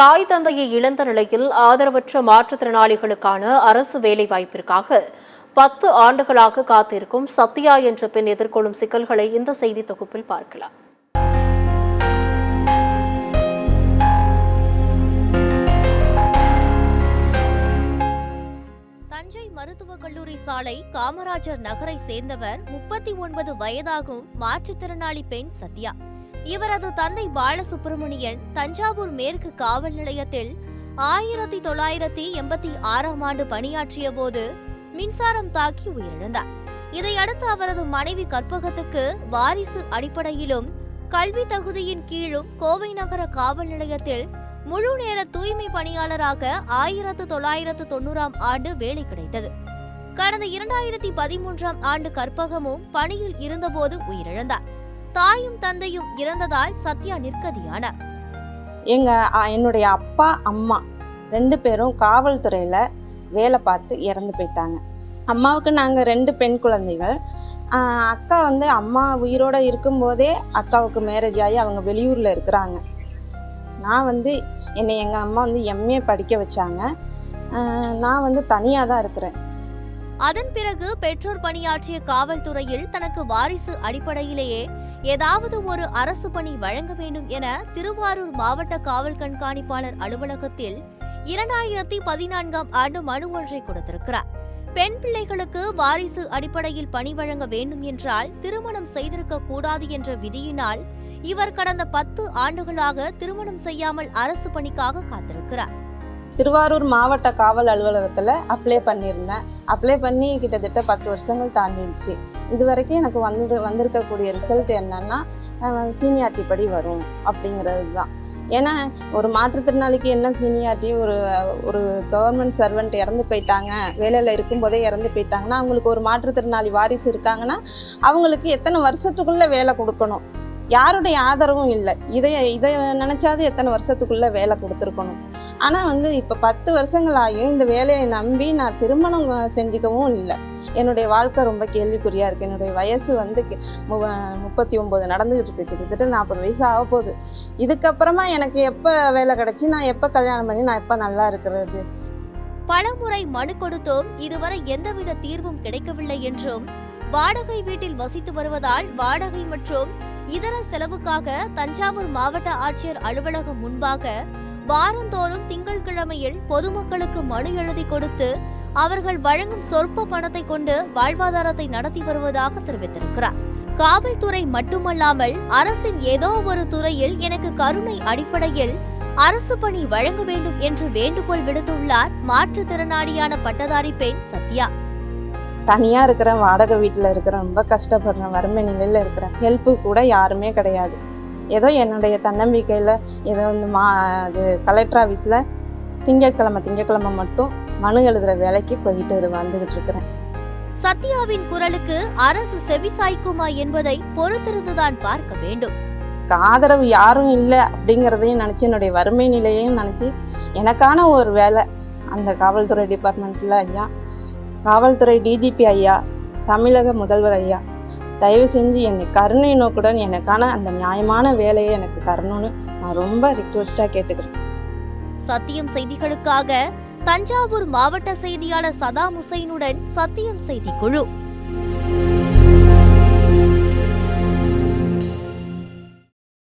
தாய் தந்தையை இழந்த நிலையில் ஆதரவற்ற மாற்றுத்திறனாளிகளுக்கான அரசு வேலைவாய்ப்பிற்காக 10 ஆண்டுகளாக காத்திருக்கும் சத்யா என்ற பெண் எதிர்கொள்ளும் சிக்கல்களை இந்த செய்தி தொகுப்பில் பார்க்கலாம். தஞ்சை மருத்துவக் கல்லூரி சாலை காமராஜர் நகரை சேர்ந்தவர் 39 வயதாகும் மாற்றுத்திறனாளி பெண் சத்யா. இவரது தந்தை பாலசுப்பிரமணியன் தஞ்சாவூர் மேற்கு காவல் நிலையத்தில் 1986ஆம் ஆண்டு பணியாற்றிய போது மின்சாரம் தாக்கி உயிரிழந்தார். இதையடுத்து அவரது மனைவி கற்பகத்துக்கு வாரிசு அடிப்படையிலும் கல்வி தகுதியின் கீழும் கோவை நகர காவல் நிலையத்தில் முழு நேர தூய்மை பணியாளராக 1990ஆம் ஆண்டு வேலை கிடைத்தது. கடந்த 2013ஆம் ஆண்டு கற்பகமும் பணியில் இருந்தபோது உயிரிழந்தார். தாயும் தந்தையும் இறந்ததால் சத்யா நிர்கதியானார். என்னுடைய அப்பா அம்மா 2 பேரும் காவல்துறையில வேலை பார்த்து இறந்து போயிட்டாங்க. அம்மாவுக்கு நாங்கள் 2 பெண் குழந்தைகள். அக்கா அம்மா உயிரோட இருக்கும்போதே அக்காவுக்கு மேரேஜ் ஆகி அவங்க வெளியூர்ல இருக்கிறாங்க. நான் என்னை எங்கள் அம்மா எம்ஏ படிக்க வச்சாங்க. நான் தனியாக தான் இருக்கிறேன். அதன் பிறகு பெற்றோர் பணியாற்றிய காவல்துறையில் தனக்கு வாரிசு அடிப்படையிலேயே ஏதாவது ஒரு அரசு பணி வழங்க வேண்டும் என திருவாரூர் மாவட்ட காவல் கண்காணிப்பாளர் அலுவலகத்தில் 2014ஆம் ஆண்டு மனு ஒன்றை கொடுத்திருக்கிறார். பெண் பிள்ளைகளுக்கு வாரிசு அடிப்படையில் பணி வழங்க வேண்டும் என்றால் திருமணம் செய்திருக்க கூடாது என்ற விதியினால் இவர் கடந்த 10 ஆண்டுகளாக திருமணம் செய்யாமல் அரசு பணிக்காக காத்திருக்கிறார். திருவாரூர் மாவட்ட காவல் அலுவலகத்தில் அப்ளை பண்ணியிருந்தேன். அப்ளை பண்ணி கிட்டத்தட்ட 10 வருஷங்கள் தாண்டிடுச்சு. இது வரைக்கும் எனக்கு வந்திருக்கக்கூடிய ரிசல்ட் என்னன்னா சீனியாரிட்டி படி வரும் அப்படிங்கிறது தான். ஏன்னா ஒரு மாற்றுத்திறனாளிக்கு என்ன சீனியாரிட்டி, ஒரு கவர்மெண்ட் சர்வெண்ட் இறந்து போயிட்டாங்க, வேலையில் இருக்கும்போதே இறந்து போயிட்டாங்கன்னா அவங்களுக்கு ஒரு மாற்றுத்திறனாளி வாரிசு இருக்காங்கன்னா அவங்களுக்கு எத்தனை வருஷத்துக்குள்ளே வேலை கொடுக்கணும், யாருடைய ஆதரவும் இல்லை. இதை நினச்சாது எத்தனை வருஷத்துக்குள்ளே வேலை கொடுத்துருக்கணும். ஆனால் இப்போ 10 வருஷங்கள் ஆகியும் இந்த வேலையை நம்பி நான் திருமணம் செஞ்சுக்கவும் இல்லை. என்னுடைய வாழ்க்கை ரொம்ப கேள்விக்குறியாக இருக்குது. என்னுடைய வயசு 39 நடந்துகிட்டு இருக்கு. கிட்டத்தட்ட 40 வயசு ஆக போகுது. இதுக்கப்புறமா எனக்கு எப்போ வேலை கிடச்சி நான் எப்போ கல்யாணம் பண்ணி நான் எப்போ நல்லா இருக்கிறது? பலமுறை மனு கொடுத்தும் இதுவரை எந்தவித தீர்வும் கிடைக்கவில்லை என்றும், வாடகை வீட்டில் வசித்து வருவதால் வாடகை மற்றும் இதர செலவுக்காக தஞ்சாவூர் மாவட்ட ஆட்சியர் அலுவலகம் முன்பாக வாரந்தோறும் திங்கட்கிழமையில் பொதுமக்களுக்கு மனு எழுதி கொடுத்து அவர்கள் வழங்கும் சொற்ப பணத்தை கொண்டு வாழ்வாதாரத்தை நடத்தி வருவதாக தெரிவித்திருக்கிறார். காவல்துறை மட்டுமல்லாமல் அரசின் ஏதோ ஒரு துறையில் எனக்கு கருணை அடிப்படையில் அரசு பணி வழங்க வேண்டும் என்று வேண்டுகோள் விடுத்துள்ளார் மாற்றுத்திறனாளியான பட்டதாரி பெண் சத்யா. தனியாக இருக்கிறேன், வாடகை வீட்டில் இருக்கிறேன், ரொம்ப கஷ்டப்படுறேன், வறுமை நிலையில் இருக்கிறேன். ஹெல்ப்பு கூட யாருமே கிடையாது. ஏதோ என்னுடைய தன்னம்பிக்கையில் ஏதோ அது கலெக்டர் ஆஃபீஸில் திங்கட்கிழமை மட்டும் மனு எழுதுகிற வேலைக்கு போயிட்டு வந்துகிட்டு இருக்கிறேன். சத்யாவின் குரலுக்கு அரசு செவிசாய்க்குமா என்பதை பொறுத்திருந்துதான் பார்க்க வேண்டும். ஆதரவு யாரும் இல்லை அப்படிங்கிறதையும் நினச்சி, என்னுடைய வறுமை நிலையையும் நினச்சி எனக்கான ஒரு வேலை அந்த காவல்துறை டிபார்ட்மெண்ட்டில் ஐயா, காவல்துறை டிஜிபி ஐயா, தமிழக முதல்வர் ஐயா, தயவு செஞ்சு என்னை கருணை நோக்குடன் எனக்கான அந்த நியாயமான வேலையை எனக்கு தரணும்னு நான் ரொம்ப ரிக்வெஸ்டாக கேட்டுக்கிறேன். சத்தியம் செய்திகளுக்காக தஞ்சாவூர் மாவட்ட செய்தியாளர் சதாம் ஹுசைனுடன் சத்தியம் செய்தி குழு.